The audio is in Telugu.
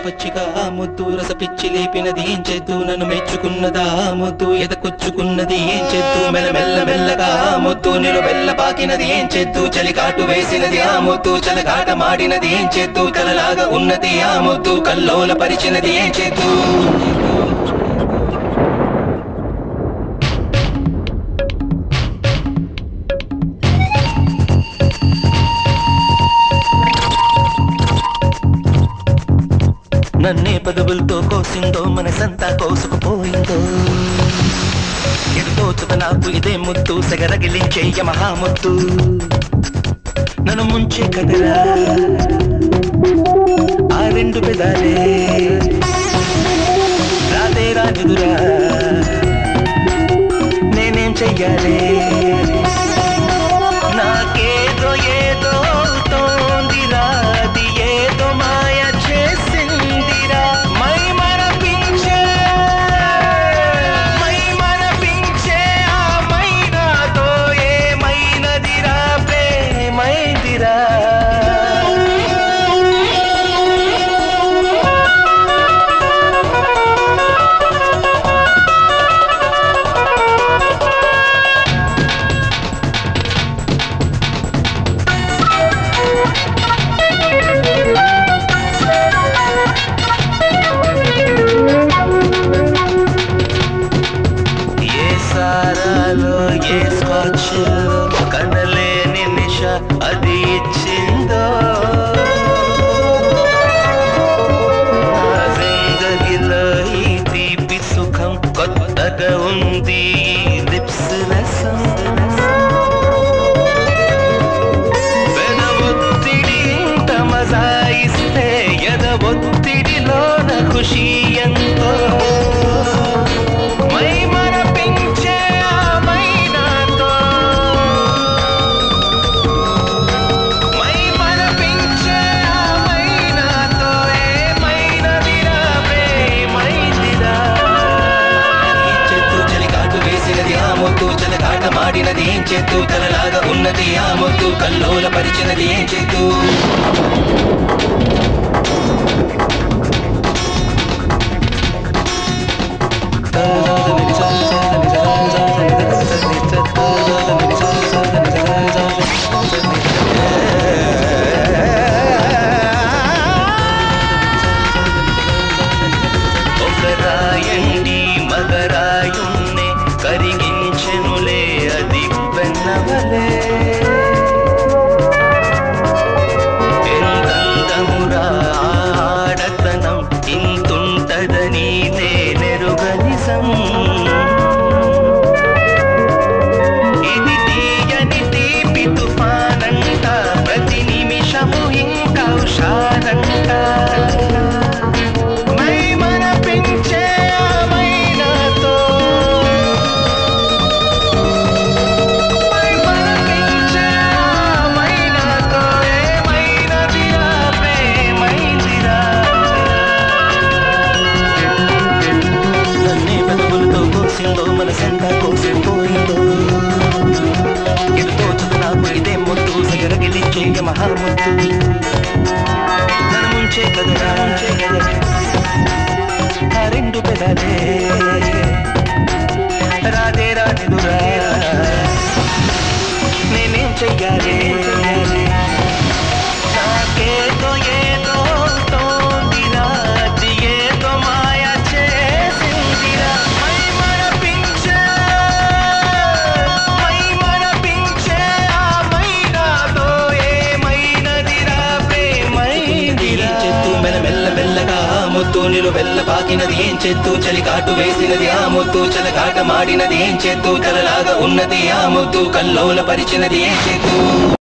పచ్చిగా ముద్దు రస పిచ్చి లేపినది ఏం చేద్దు నన్ను మెచ్చుకున్నదా ముద్దు ఎదకొచ్చుకున్నది ఏం చేద్దు మెల్ల మెల్లగా ముద్దు నిలువెల్ల పాకినది ఏం చేద్దు చలికాటు వేసినది ఆ ముద్దు చలగాట మాడినది ఏం చేద్దు కలలాగా ఉన్నది ఆ ముద్దు కల్లోల పరిచినది ఏం చేద్దు నన్నే పదవులతో కోసిందో మనసంతా కోసుకుపోయిందో ఎడుతోచుత నాకు ఇదే ముద్దు సెగరగిలించే మహాముద్దు నన్ను ముంచే కదరా ఆ రెండు పెదాలే రాదే రాజుదురా నేనేం చెయ్యాలి నాకేదో ఏదో తోందిరా అది ఏదో మాయ చేసిందిరా మై మరపించే ఆ మైనాతో ఏమైనదిరా ప్రేమైందిరా ఏ స్కాచ్లో కనలేని నిష అది ఇచ్చిందో నా జిందగీలో ఈ తీపి సుఖం కొత్తగా ఉంది లిప్స్ రసం ఒత్తిడి ఇంత మజా ఇస్తే ఎద ఒత్తిడిలోన ఖుషి ఎంతో మై మరపించే మాడినది ఏం చేద్దు కలలాగా ఉన్నది ఆ ముద్దు కల్లోల పరిచినది ఏం చేద్దు ఒక రాయండి మగరాయున్నే కరిగించెనులే అది వెన్నవలే ఎంతందమురా ఆడతనం ఇంతుంటదని నేనెరుగనిజం ఇది తీయని తీపి తుఫానంట ప్రతి నిమిషము ఇంకా ఉషారంట మై మరపించే మనసంతా కోసిపోయిందో ఎదుతోచుత నాకు ఇదే ముద్దు సగరగిలించే మహాముద్దు నన్ను ముంచే కదరా ఆ రెండు పెదాలే రాదే రానిదురా నేనేం చెయ్యాలి నాకేదో ఏదో తోందిరా అది ఏదో మాయ చేసిందిరా ముద్దు నిలువెల్ల పాకినది ఏం చేద్దు చలికాటు వేసినది ఆ ముద్దు చలగాట మాడినది ఏం చేద్దు కలలాగా ఉన్నది ఆ ముద్దు కల్లోల పరిచినది ఏం చేద్దు